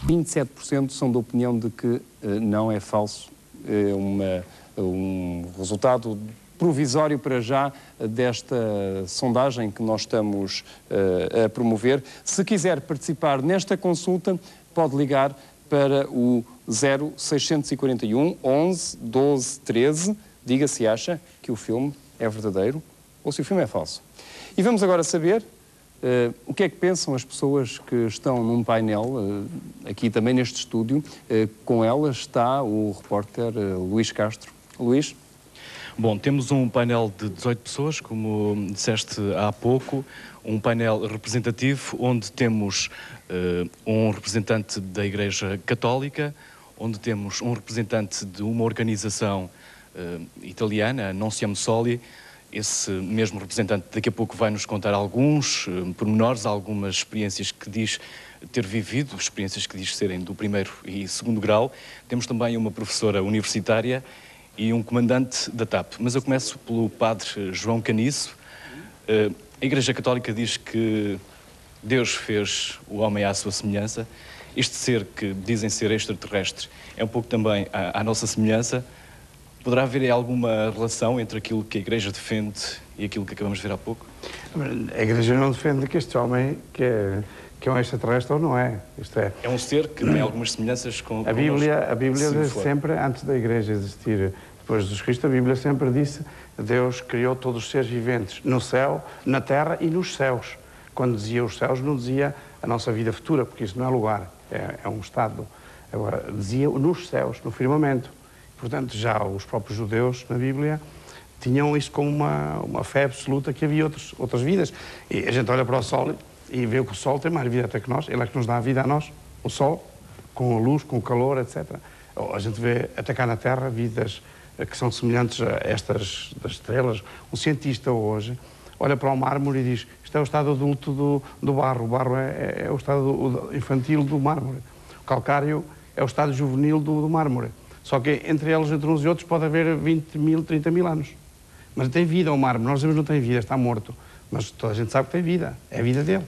27% são da opinião de que não é falso. É um resultado provisório para já desta sondagem que nós estamos a promover. Se quiser participar nesta consulta, pode ligar para o 0641 11 12 13. Diga se acha que o filme é verdadeiro ou se o filme é falso. E vamos agora saber o que é que pensam as pessoas que estão num painel, aqui também neste estúdio. Com elas está o repórter Luís Castro. Luís? Bom, temos um painel de 18 pessoas, como disseste há pouco, um painel representativo, onde temos um representante da Igreja Católica, onde temos um representante de uma organização italiana, a Non Siamo Soli. Esse mesmo representante daqui a pouco vai nos contar alguns pormenores, algumas experiências que diz ter vivido, experiências que diz serem do primeiro e segundo grau. Temos também uma professora universitária e um comandante da TAP. Mas eu começo pelo padre João Caniço. A Igreja Católica diz que Deus fez o homem à sua semelhança. Este ser que dizem ser extraterrestre é um pouco também à nossa semelhança. Poderá haver alguma relação entre aquilo que a Igreja defende e aquilo que acabamos de ver há pouco? A Igreja não defende que este homem, que é um extraterrestre ou não é. Isto é um ser que tem algumas semelhanças com a Bíblia desde sempre, antes da Igreja existir, depois de Jesus Cristo, a Bíblia sempre disse que Deus criou todos os seres viventes, no céu, na terra e nos céus. Quando dizia os céus, não dizia a nossa vida futura, porque isso não é lugar, é um estado. Agora, dizia nos céus, no firmamento. Portanto, já os próprios judeus, na Bíblia, tinham isso como uma fé absoluta, que havia outras vidas. E a gente olha para o Sol e vê que o Sol tem mais vida até que nós, ele é que nos dá a vida a nós, o Sol, com a luz, com o calor, etc. A gente vê até cá na Terra vidas que são semelhantes a estas das estrelas. Um cientista hoje olha para o mármore e diz: isto é o estado adulto do barro, o barro é o estado infantil do mármore, o calcário é o estado juvenil do mármore. Só que entre eles, entre uns e outros, pode haver 20 mil, 30 mil anos. Mas tem vida o mármore, nós dizemos que não tem vida, está morto. Mas toda a gente sabe que tem vida, é a vida dele.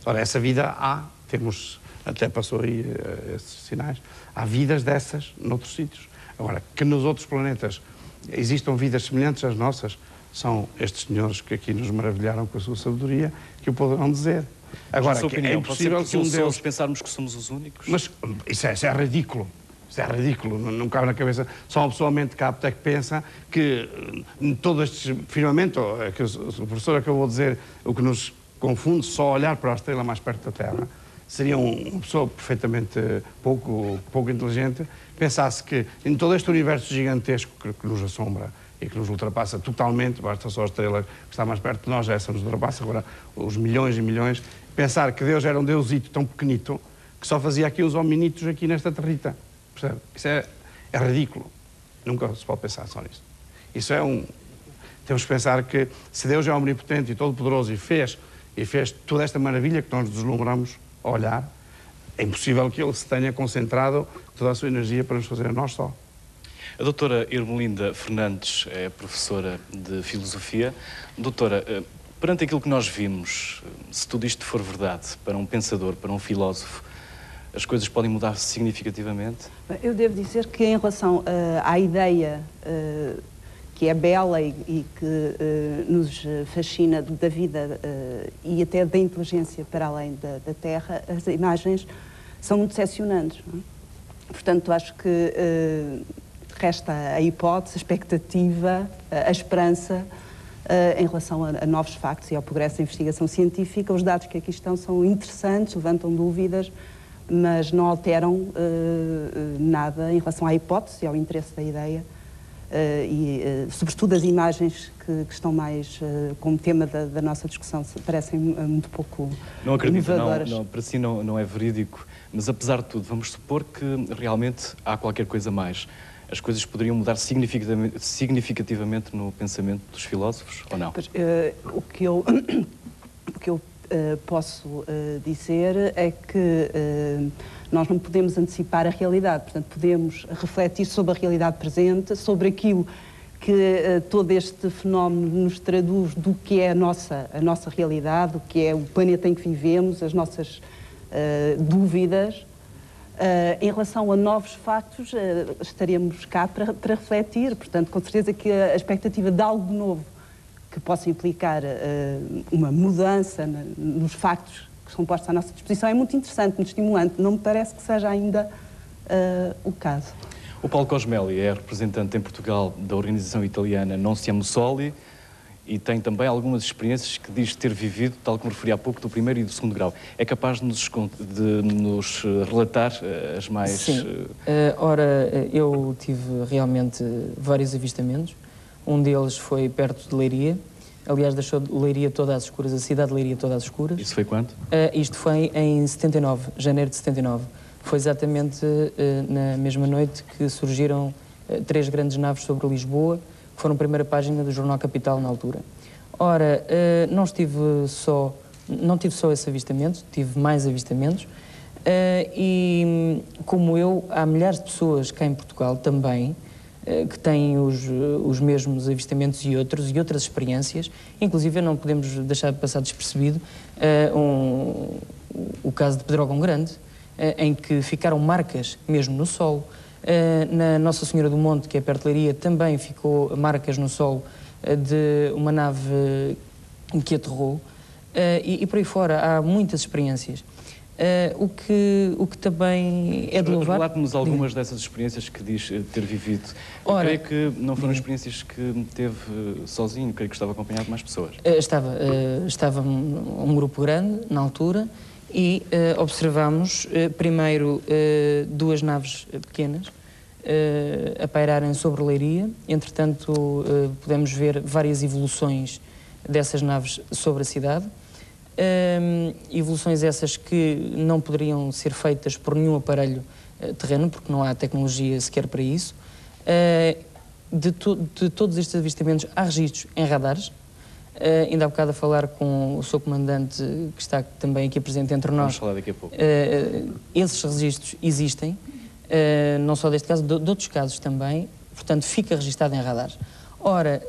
Ora, essa vida há, temos, até passou aí esses sinais, há vidas dessas noutros sítios. Agora, que nos outros planetas existam vidas semelhantes às nossas, são estes senhores que aqui nos maravilharam com a sua sabedoria, que o poderão dizer. Agora, que opinião, é impossível que um Deus... pensarmos que somos os únicos? Mas isso é ridículo. Isso é ridículo, não cabe na cabeça. Só uma pessoa mente capta que pensa que todo este firmamento, que o professor acabou de dizer, o que nos confunde, só olhar para a estrela mais perto da Terra, seria uma pessoa perfeitamente pouco inteligente, pensasse que em todo este universo gigantesco que nos assombra e que nos ultrapassa totalmente, basta só a estrela que está mais perto de nós, essa nos ultrapassa, agora os milhões e milhões, pensar que Deus era um deusito tão pequenito que só fazia aqui uns hominitos aqui nesta territa. Percebe? Isso é ridículo. Nunca se pode pensar só nisso. Isso é Temos que pensar que se Deus é omnipotente e todo-poderoso e fez toda esta maravilha que nós nos deslumbramos a olhar, é impossível que Ele se tenha concentrado toda a sua energia para nos fazer a nós só. A doutora Irmelinda Fernandes é professora de Filosofia. Doutora, perante aquilo que nós vimos, se tudo isto for verdade, para um pensador, para um filósofo, as coisas podem mudar significativamente? Eu devo dizer que em relação à ideia que é bela e que nos fascina da vida e até da inteligência para além da Terra, as imagens são muito decepcionantes. Não é? Portanto, acho que resta a hipótese, a expectativa, a esperança em relação a novos factos e ao progresso da investigação científica. Os dados que aqui estão são interessantes, levantam dúvidas, mas não alteram nada em relação à hipótese e ao interesse da ideia e, sobretudo, as imagens que estão mais como tema da nossa discussão parecem muito pouco não acredito, inovadoras. Não, para si não é verídico, mas apesar de tudo, vamos supor que realmente há qualquer coisa mais. As coisas poderiam mudar significativamente no pensamento dos filósofos, ou não? Pois, o que eu posso dizer é que nós não podemos antecipar a realidade, portanto podemos refletir sobre a realidade presente, sobre aquilo que todo este fenómeno nos traduz do que é a nossa realidade, o que é o planeta em que vivemos, as nossas dúvidas, Em relação a novos factos, estaremos cá para refletir. Portanto, com certeza que a expectativa de algo novo que possa implicar uma mudança nos factos que são postos à nossa disposição é muito interessante, muito estimulante. Não me parece que seja ainda o caso. O Paulo Cosmeli é representante em Portugal da organização italiana Non Siamo Soli e tem também algumas experiências que diz ter vivido, tal como referi há pouco, do primeiro e do segundo grau. É capaz de nos relatar as mais... Sim. Ora, eu tive realmente vários avistamentos. Um deles foi perto de Leiria. Aliás, deixou Leiria toda às escuras, a cidade de Leiria toda às escuras. Isso foi quando? Isto foi em 79, janeiro de 79. Foi exatamente na mesma noite que surgiram 3 grandes naves sobre Lisboa, que foram a primeira página do Jornal Capital na altura. Ora, não tive só esse avistamento, tive mais avistamentos, e como eu, há milhares de pessoas cá em Portugal também que têm os mesmos avistamentos e outras experiências. Inclusive, não podemos deixar de passar despercebido o caso de Pedrógão Grande, em que ficaram marcas mesmo no solo. Na Nossa Senhora do Monte, que é perto de Leiria, também ficou marcas no solo de uma nave que aterrou, e por aí fora há muitas experiências. O que também é de louvar... Relate-nos algumas dessas experiências que diz ter vivido. Eu creio que não foram experiências que teve sozinho, creio que estava acompanhado de mais pessoas. Estava um grupo grande, na altura, e observámos primeiro 2 naves pequenas a pairarem sobre Leiria. Entretanto, pudemos ver várias evoluções dessas naves sobre a cidade. Evoluções essas que não poderiam ser feitas por nenhum aparelho terreno, porque não há tecnologia sequer para isso. De todos estes avistamentos, há registros em radares. Ainda há bocado a falar com o seu comandante, que está também aqui presente entre nós. Vamos falar daqui a pouco. Esses registros existem, não só deste caso, de outros casos também, portanto fica registado em radares. Ora,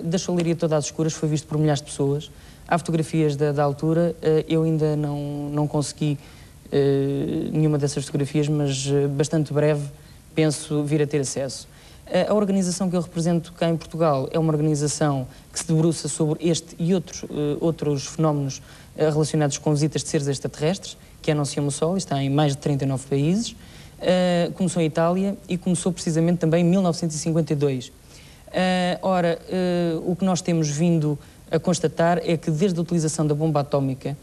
da Leiria toda às escuras foi visto por milhares de pessoas. Há fotografias da altura, eu ainda não consegui nenhuma dessas fotografias, mas bastante breve penso vir a ter acesso. A organização que eu represento cá em Portugal é uma organização que se debruça sobre este e outros fenómenos relacionados com visitas de seres extraterrestres, que é Non Siamo Soli, está em mais de 39 países. Começou em Itália e começou precisamente também em 1952. Ora, o que nós temos vindo a constatar é que desde a utilização da bomba atómica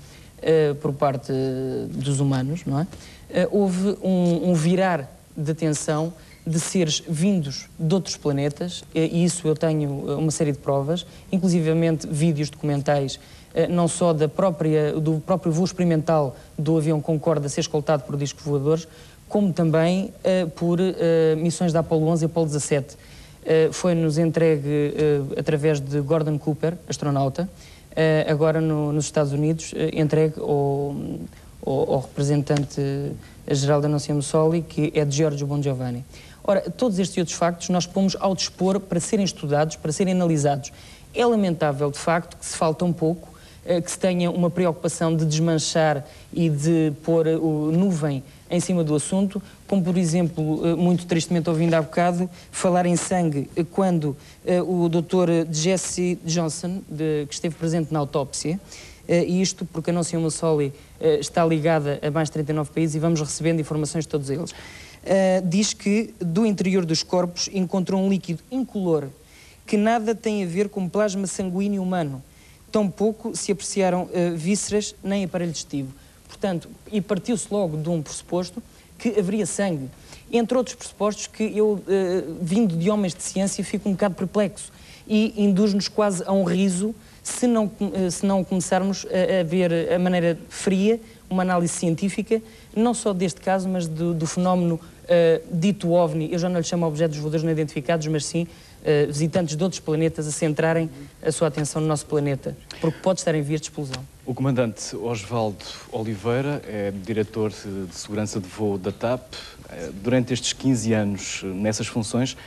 por parte dos humanos, não é? Houve um virar de atenção de seres vindos de outros planetas, e isso eu tenho uma série de provas, inclusivamente vídeos documentais, não só do próprio voo experimental do avião Concorde a ser escoltado por discos voadores, como também por missões da Apollo 11 e Apollo 17. Foi-nos entregue através de Gordon Cooper, astronauta, agora nos Estados Unidos, entregue ao representante-geral da Non Siamo Soli, que é de Giorgio Bongiovanni. Ora, todos estes e outros factos nós pomos ao dispor para serem estudados, para serem analisados. É lamentável, de facto, que se falta um pouco, que se tenha uma preocupação de desmanchar e de pôr nuvem em cima do assunto, como, por exemplo, muito tristemente ouvindo há bocado, falar em sangue, quando o Dr. Jesse Johnson, que esteve presente na autópsia, e isto porque a Non Siamo Soli está ligada a mais de 39 países e vamos recebendo informações de todos eles. Diz que do interior dos corpos encontrou um líquido incolor que nada tem a ver com plasma sanguíneo humano. Tampouco se apreciaram vísceras nem aparelho digestivo. Portanto, e partiu-se logo de um pressuposto que haveria sangue. Entre outros pressupostos que eu, vindo de homens de ciência, fico um bocado perplexo e induz-nos quase a um riso se não começarmos a ver a maneira fria, uma análise científica, não só deste caso, mas do fenómeno dito OVNI. Eu já não lhe chamo objetos voadores não identificados, mas sim visitantes de outros planetas a centrarem a sua atenção no nosso planeta, porque pode estar em vias de explosão. O comandante Osvaldo Oliveira é diretor de segurança de voo da TAP. Durante estes 15 anos nessas funções,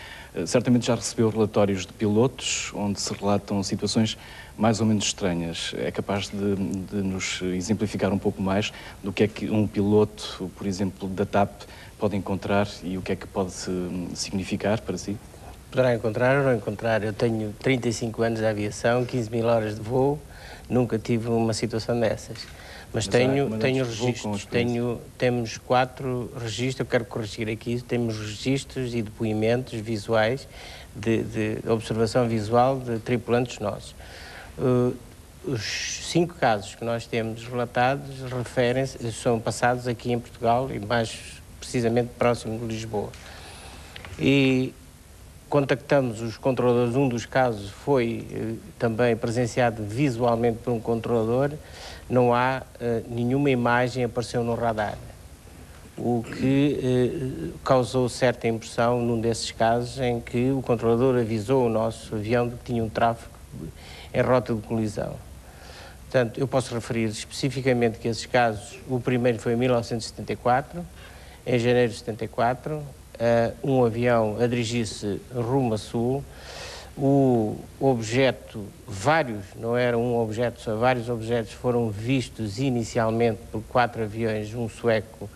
certamente já recebeu relatórios de pilotos onde se relatam situações mais ou menos estranhas. É capaz de nos exemplificar um pouco mais do que é que um piloto, por exemplo, da TAP pode encontrar e o que é que pode significar para si? Poderá encontrar ou não encontrar. Eu tenho 35 anos de aviação, 15 mil horas de voo, nunca tive uma situação dessas. Mas tenho registros, temos 4 registros, eu quero corrigir aqui, temos registros e depoimentos visuais, de observação visual de tripulantes nossos. Os 5 casos que nós temos relatados são passados aqui em Portugal e mais precisamente próximo de Lisboa. E contactamos os controladores, um dos casos foi também presenciado visualmente por um controlador, não há nenhuma imagem apareceu no radar, o que causou certa impressão num desses casos em que o controlador avisou o nosso avião de que tinha um tráfego em rota de colisão. Portanto, eu posso referir especificamente que esses casos, o primeiro foi em 1974, em janeiro de 74, um avião a dirigir-se rumo a sul, o objeto, não era um objeto, só vários objetos foram vistos inicialmente por 4 aviões, um sueco,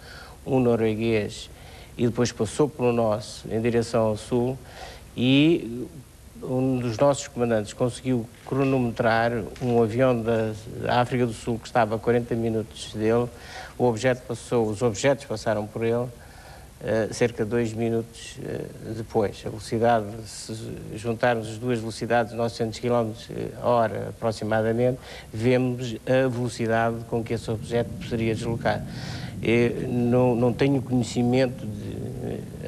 um norueguês, e depois passou pelo nosso em direção ao sul, e um dos nossos comandantes conseguiu cronometrar um avião da África do Sul que estava a 40 minutos dele, os objetos passaram por ele, cerca de 2 minutos depois. A velocidade, se juntarmos as duas velocidades, 900 km/h aproximadamente, vemos a velocidade com que esse objeto poderia deslocar. Eu não tenho conhecimento,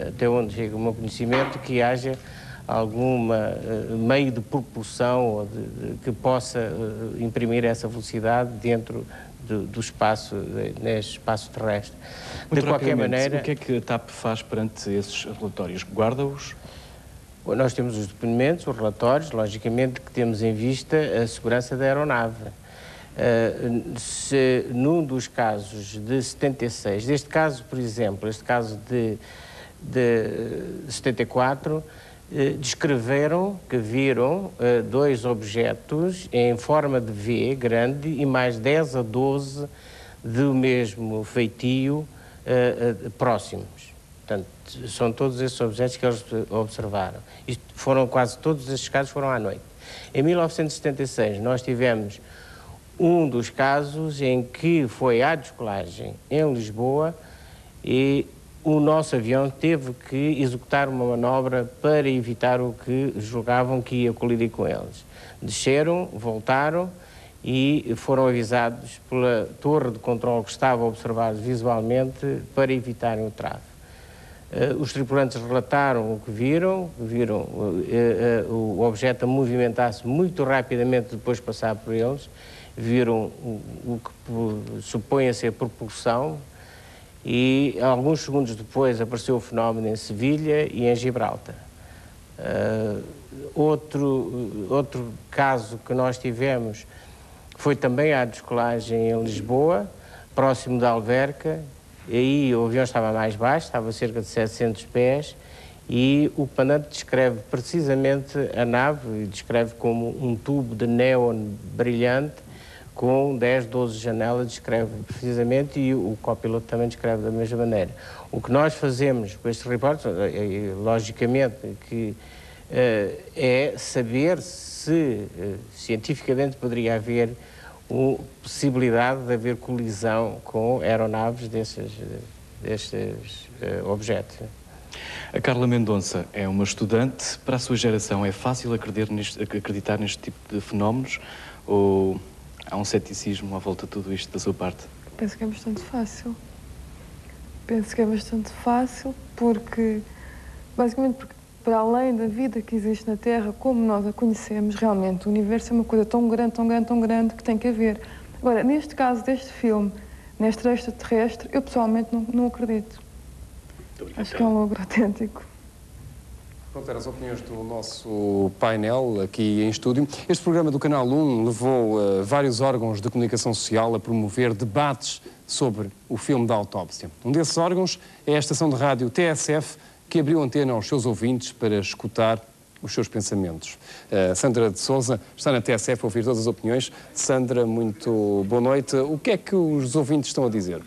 até onde chega o meu conhecimento, que haja algum meio de propulsão ou que possa imprimir essa velocidade dentro do espaço, neste espaço terrestre. Muito de qualquer maneira... O que é que a TAP faz perante esses relatórios? Guarda-os? Nós temos os depoimentos, os relatórios, logicamente que temos em vista a segurança da aeronave. Num dos casos de 76, deste caso, por exemplo, este caso de 74, descreveram que viram 2 objetos em forma de V grande e mais 10 a 12 do mesmo feitio próximos. Portanto, são todos esses objetos que eles observaram. Quase todos estes casos foram à noite. Em 1976 nós tivemos um dos casos em que foi à descolagem em Lisboa e o nosso avião teve que executar uma manobra para evitar o que julgavam que ia colidir com eles. Desceram, voltaram e foram avisados pela torre de controle que estava a observar visualmente para evitarem o tráfego. Os tripulantes relataram o que viram o objeto a movimentar-se muito rapidamente depois de passar por eles, viram o que supõe a ser propulsão, e alguns segundos depois apareceu o fenómeno em Sevilha e em Gibraltar. Outro caso que nós tivemos foi também à descolagem em Lisboa, próximo da Alverca, e aí o avião estava mais baixo, estava a cerca de 700 pés, e o comandante descreve precisamente a nave, descreve como um tubo de néon brilhante, com 10, 12 janelas, descreve precisamente, e o copiloto também descreve da mesma maneira. O que nós fazemos com estes reportes, logicamente, que é saber se cientificamente poderia haver possibilidade de haver colisão com aeronaves destes objetos. A Carla Mendonça é uma estudante. Para a sua geração é fácil acreditar neste tipo de fenómenos ou há um ceticismo à volta de tudo isto da sua parte? Penso que é bastante fácil. Penso que é bastante fácil porque, basicamente, para além da vida que existe na Terra, como nós a conhecemos, realmente o universo é uma coisa tão grande, tão grande, tão grande que tem que haver. Agora, neste caso deste filme, neste extraterrestre, eu pessoalmente não acredito. Acho que é um logro autêntico. Pronto, eram as opiniões do nosso painel aqui em estúdio. Este programa do Canal 1 levou vários órgãos de comunicação social a promover debates sobre o filme da autópsia. Um desses órgãos é a estação de rádio TSF, que abriu antena aos seus ouvintes para escutar os seus pensamentos. Sandra de Sousa está na TSF a ouvir todas as opiniões. Sandra, muito boa noite. O que é que os ouvintes estão a dizer?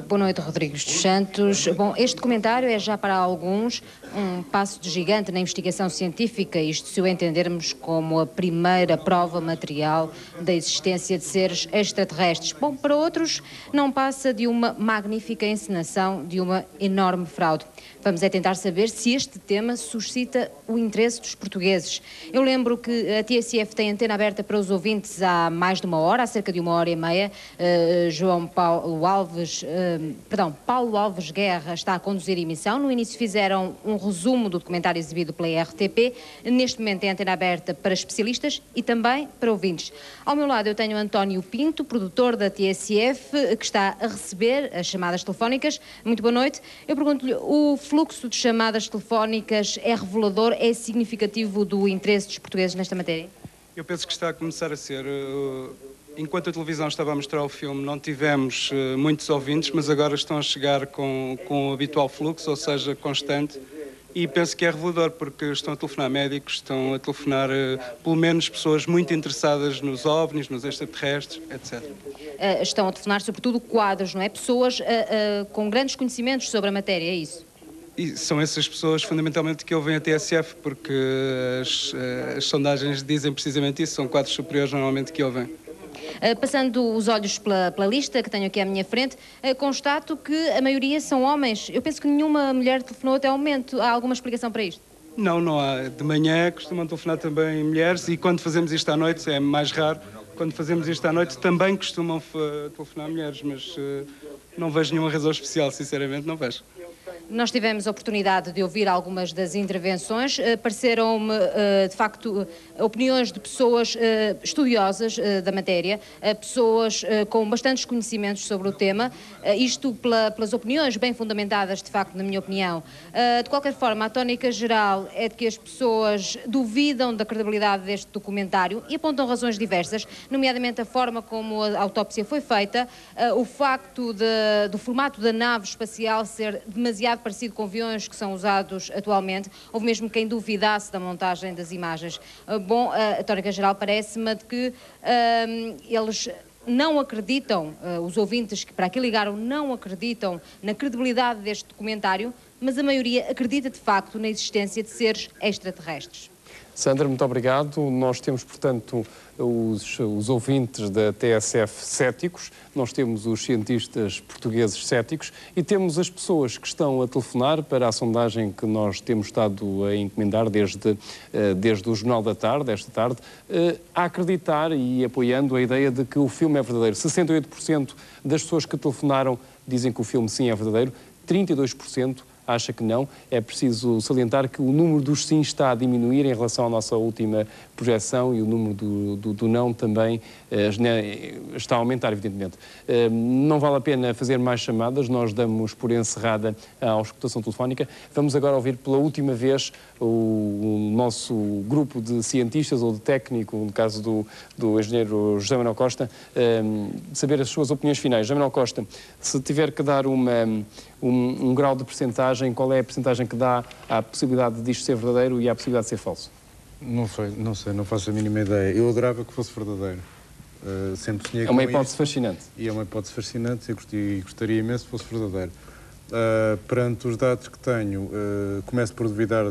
Boa noite, Rodrigues dos Santos. Bom, este documentário é já para alguns um passo de gigante na investigação científica, isto se o entendermos como a primeira prova material da existência de seres extraterrestres. Bom, para outros não passa de uma magnífica encenação de uma enorme fraude. Vamos tentar saber se este tema suscita o interesse dos portugueses. Eu lembro que a TSF tem antena aberta para os ouvintes há mais de uma hora, há cerca de 1h30. Paulo Alves Guerra está a conduzir a emissão. No início fizeram um resumo do documentário exibido pela RTP. Neste momento tem antena aberta para especialistas e também para ouvintes. Ao meu lado eu tenho António Pinto, produtor da TSF, que está a receber as chamadas telefónicas. Muito boa noite. Eu pergunto-lhe, o fluxo de chamadas telefónicas é revelador, é significativo do interesse dos portugueses nesta matéria? Eu penso que está a começar a ser. Enquanto a televisão estava a mostrar o filme, não tivemos muitos ouvintes, mas agora estão a chegar com o habitual fluxo, ou seja, constante, e penso que é revelador, porque estão a telefonar médicos, estão a telefonar pelo menos pessoas muito interessadas nos OVNIs, nos extraterrestres, etc. Estão a telefonar sobretudo quadros, não é? Pessoas com grandes conhecimentos sobre a matéria, é isso? E são essas pessoas, fundamentalmente, que ouvem a TSF, porque as sondagens dizem precisamente isso, são quadros superiores normalmente que ouvem. Passando os olhos pela lista que tenho aqui à minha frente, constato que a maioria são homens. Eu penso que nenhuma mulher telefonou até ao momento. Há alguma explicação para isto? Não há. De manhã costumam telefonar também mulheres e quando fazemos isto à noite, é mais raro, quando fazemos isto à noite também costumam telefonar mulheres, mas não vejo nenhuma razão especial, sinceramente não vejo. Nós tivemos a oportunidade de ouvir algumas das intervenções, pareceram-me, de facto, opiniões de pessoas estudiosas da matéria, pessoas com bastantes conhecimentos sobre o tema, isto pelas opiniões bem fundamentadas, de facto, na minha opinião. De qualquer forma, a tónica geral é de que as pessoas duvidam da credibilidade deste documentário e apontam razões diversas, nomeadamente a forma como a autópsia foi feita, o facto do formato da nave espacial ser demasiado parecido com aviões que são usados atualmente. Houve mesmo quem duvidasse da montagem das imagens. Bom, a tónica geral parece-me de que eles não acreditam, os ouvintes que para aqui ligaram não acreditam na credibilidade deste documentário, mas a maioria acredita de facto na existência de seres extraterrestres. Sandra, muito obrigado. Nós temos, portanto, os ouvintes da TSF céticos, nós temos os cientistas portugueses céticos e temos as pessoas que estão a telefonar para a sondagem que nós temos estado a encomendar desde o Jornal da Tarde, esta tarde, a acreditar e apoiando a ideia de que o filme é verdadeiro. 68% das pessoas que telefonaram dizem que o filme sim é verdadeiro, 32% acha que não. É preciso salientar que o número dos sim está a diminuir em relação à nossa última projeção e o número do não também está a aumentar, evidentemente. Não vale a pena fazer mais chamadas, nós damos por encerrada a auscultação telefónica. Vamos agora ouvir pela última vez o nosso grupo de cientistas ou de técnico, no caso do engenheiro José Manuel Costa, saber as suas opiniões finais. José Manuel Costa, se tiver que dar um grau de percentagem, qual é a percentagem que dá à possibilidade disto ser verdadeiro e à possibilidade de ser falso? Não sei, não faço a mínima ideia. Eu adorava que fosse verdadeiro. Sempre sonhei com isso. É uma hipótese fascinante. E é uma hipótese fascinante e gostaria imenso que fosse verdadeiro. Perante os dados que tenho, começo por duvidar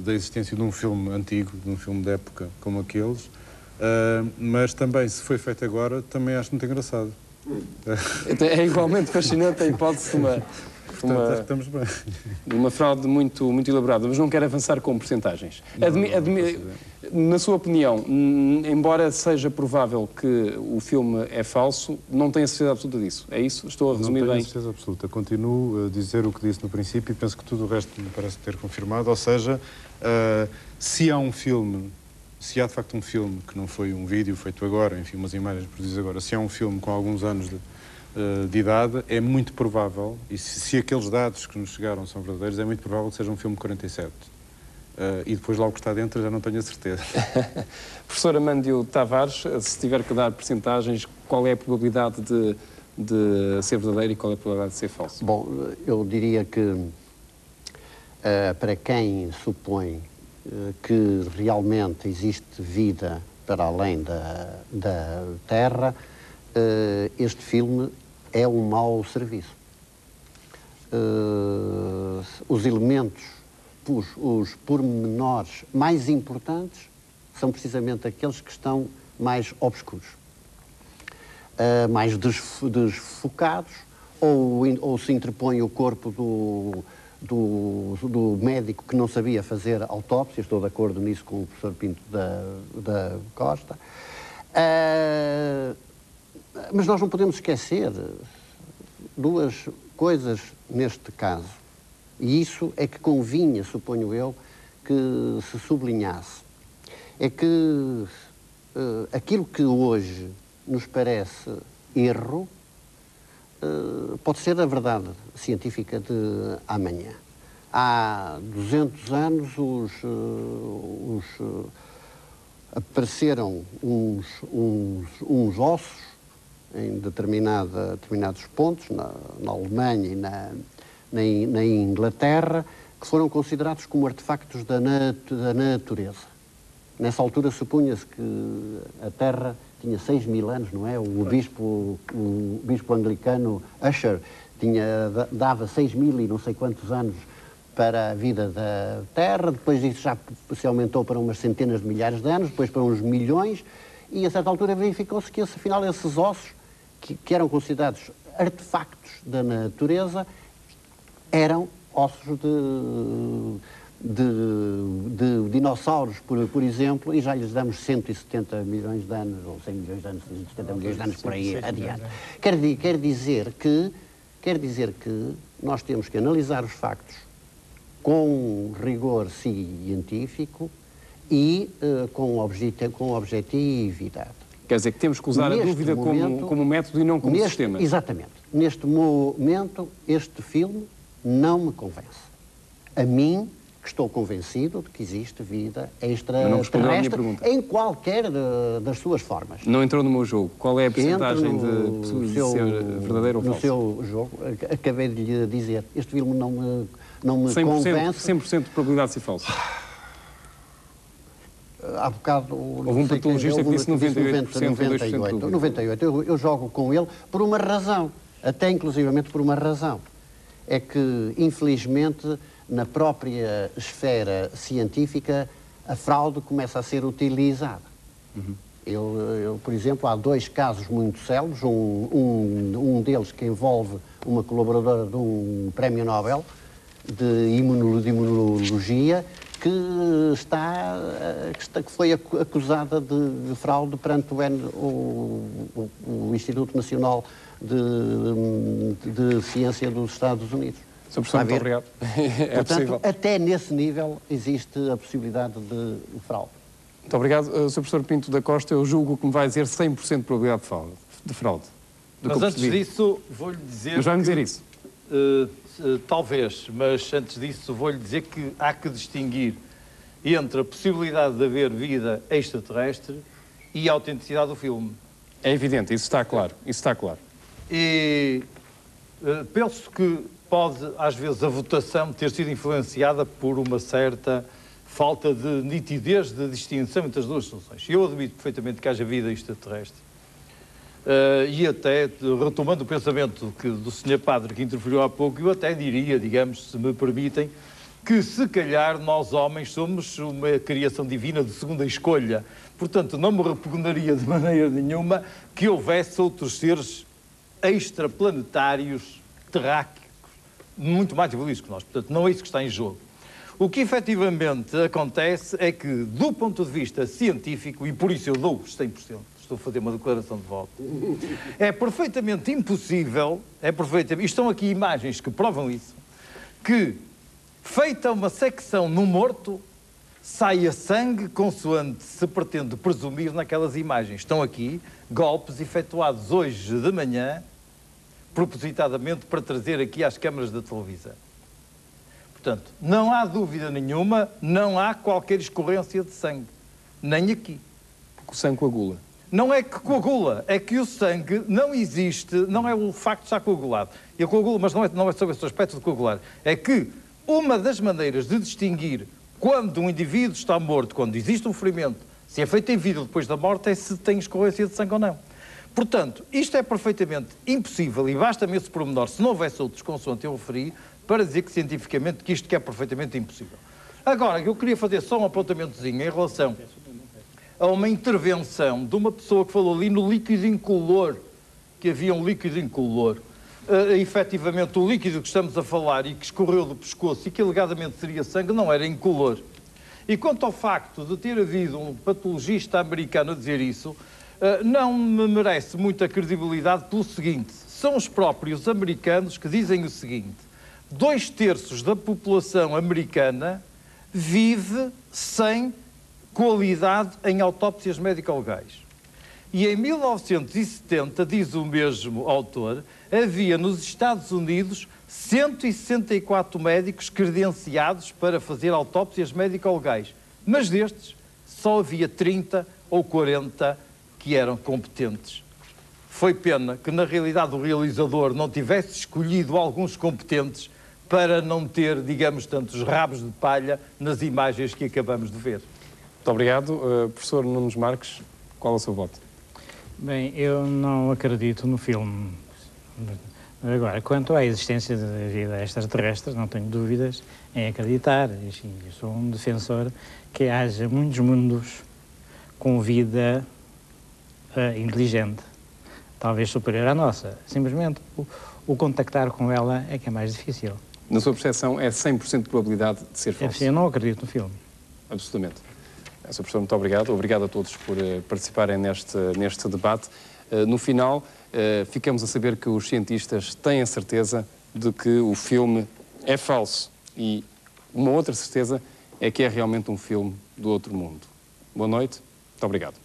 da existência de um filme antigo, de um filme de época como aqueles, mas também, se foi feito agora, também acho muito engraçado. É igualmente fascinante a hipótese de uma... Portanto, acho que estamos bem. Uma fraude muito elaborada, mas não quero avançar com percentagens. Na sua opinião, embora seja provável que o filme é falso, não tem a certeza absoluta disso. É isso? Estou a resumir bem? Não tenho a certeza absoluta. Continuo a dizer o que disse no princípio e penso que tudo o resto me parece ter confirmado. Ou seja, se há de facto um filme, que não foi um vídeo feito agora, enfim, umas imagens produzidas agora, se há um filme com alguns anos de idade, é muito provável, e se aqueles dados que nos chegaram são verdadeiros, é muito provável que seja um filme de 47. E depois logo que está dentro já não tenho a certeza. Professor Amândio Tavares, se tiver que dar percentagens, qual é a probabilidade de ser verdadeiro e qual é a probabilidade de ser falso? Bom, eu diria que para quem supõe que realmente existe vida para além da Terra, este filme é um mau serviço. Os elementos, os pormenores mais importantes são precisamente aqueles que estão mais obscuros, mais desfocados, ou se interpõe o corpo do médico que não sabia fazer autópsia. Estou de acordo nisso com o professor Pinto da Costa. Mas nós não podemos esquecer duas coisas neste caso, e isso é que convinha, suponho eu, que se sublinhasse. É que aquilo que hoje nos parece erro pode ser a verdade científica de amanhã. Há 200 anos apareceram uns ossos em determinados pontos, na Alemanha e na Inglaterra, que foram considerados como artefactos da natureza. Nessa altura supunha-se que a Terra tinha 6.000 anos, não é? O bispo anglicano Usher dava 6.000 e não sei quantos anos para a vida da Terra, depois isso já se aumentou para umas centenas de milhares de anos, depois para uns milhões, e a certa altura verificou-se que afinal esses ossos, que eram considerados artefactos da natureza, eram ossos de dinossauros, por exemplo, e já lhes damos 170 milhões de anos, ou 100 milhões de anos, 170 milhões de anos por aí adiante. Quer dizer que nós temos que analisar os factos com rigor científico e com objetividade. Quer dizer que temos que usar a dúvida como método e não como sistema. Exatamente. Neste momento, este filme não me convence. A mim, que estou convencido de que existe vida extraterrestre em qualquer das suas formas. Não entrou no meu jogo. Qual é a percentagem de ser verdadeiro ou falso? No seu jogo, acabei de lhe dizer, este filme não me convence. 100% de probabilidade de ser falso. Há bocado... Houve um patologista que disse 98%, 98. Eu jogo com ele por uma razão, até inclusivamente por uma razão. É que, infelizmente, na própria esfera científica, a fraude começa a ser utilizada. Por exemplo, há dois casos muito célebres, um deles que envolve uma colaboradora de um prémio Nobel de imunologia, que foi acusada de fraude perante o Instituto Nacional de Ciência dos Estados Unidos. Sr. Professor, muito obrigado. Portanto, possível. Até nesse nível existe a possibilidade de fraude. Muito obrigado. Sr. Professor Pinto da Costa, eu julgo que me vai dizer 100% de probabilidade de fraude. Mas antes disso, vou-lhe dizer... Mas vai-me dizer isso? Talvez, mas antes disso vou-lhe dizer que há que distinguir entre a possibilidade de haver vida extraterrestre e a autenticidade do filme. É evidente, isso está claro. E penso que pode, às vezes, a votação ter sido influenciada por uma certa falta de nitidez, de distinção entre as duas soluções. Eu admito perfeitamente que haja vida extraterrestre. E até, retomando o pensamento do Sr. Padre que interferiu há pouco, eu até diria, digamos, se me permitem, que se calhar nós homens somos uma criação divina de segunda escolha. Portanto, não me repugnaria de maneira nenhuma que houvesse outros seres extraplanetários, terráqueos, muito mais evoluídos que nós. Portanto, não é isso que está em jogo. O que efetivamente acontece é que, do ponto de vista científico, e por isso eu dou os 100%, estou a fazer uma declaração de voto, é perfeitamente impossível, e estão aqui imagens que provam isso, que, feita uma secção no morto, saia sangue consoante se pretende presumir naquelas imagens. Estão aqui golpes efetuados hoje de manhã, propositadamente para trazer aqui às câmaras da televisão. Portanto, não há dúvida nenhuma, não há qualquer escorrência de sangue. Nem aqui. Porque o sangue coagula. Não é que coagula, é que o sangue não existe, não é o facto de estar coagulado. Ele coagula, mas não é sobre esse aspecto de coagular. É que uma das maneiras de distinguir quando um indivíduo está morto, quando existe um ferimento, se é feito em vida depois da morte, é se tem escorrência de sangue ou não. Portanto, isto é perfeitamente impossível e basta-me esse pormenor, se não houvesse outros consoante eu referi, para dizer que cientificamente que isto que é perfeitamente impossível. Agora, eu queria fazer só um apontamentozinho em relação a uma intervenção de uma pessoa que falou ali no líquido incolor, que havia um líquido incolor. Efetivamente, o líquido que estamos a falar e que escorreu do pescoço e que alegadamente seria sangue, não era incolor. E quanto ao facto de ter havido um patologista americano a dizer isso, não me merece muita credibilidade pelo seguinte: são os próprios americanos que dizem o seguinte: 2/3 da população americana vive sem qualidade em autópsias médico-legais. E em 1970, diz o mesmo autor, havia nos Estados Unidos 164 médicos credenciados para fazer autópsias médico-legais. Mas destes, só havia 30 ou 40 que eram competentes. Foi pena que, na realidade, o realizador não tivesse escolhido alguns competentes para não ter, digamos, tantos rabos de palha nas imagens que acabamos de ver. Muito obrigado. Professor Nunes Marques, qual é o seu voto? Bem, eu não acredito no filme. Agora, quanto à existência da vida extraterrestre, não tenho dúvidas em acreditar. Eu sou um defensor que haja muitos mundos com vida inteligente, talvez superior à nossa. Simplesmente o contactar com ela é que é mais difícil. Na sua percepção, é 100% de probabilidade de ser falso? Eu não acredito no filme. Absolutamente. Sr. Professor, muito obrigado. Obrigado a todos por participarem neste debate. No final, ficamos a saber que os cientistas têm a certeza de que o filme é falso. E uma outra certeza é que é realmente um filme do outro mundo. Boa noite. Muito obrigado.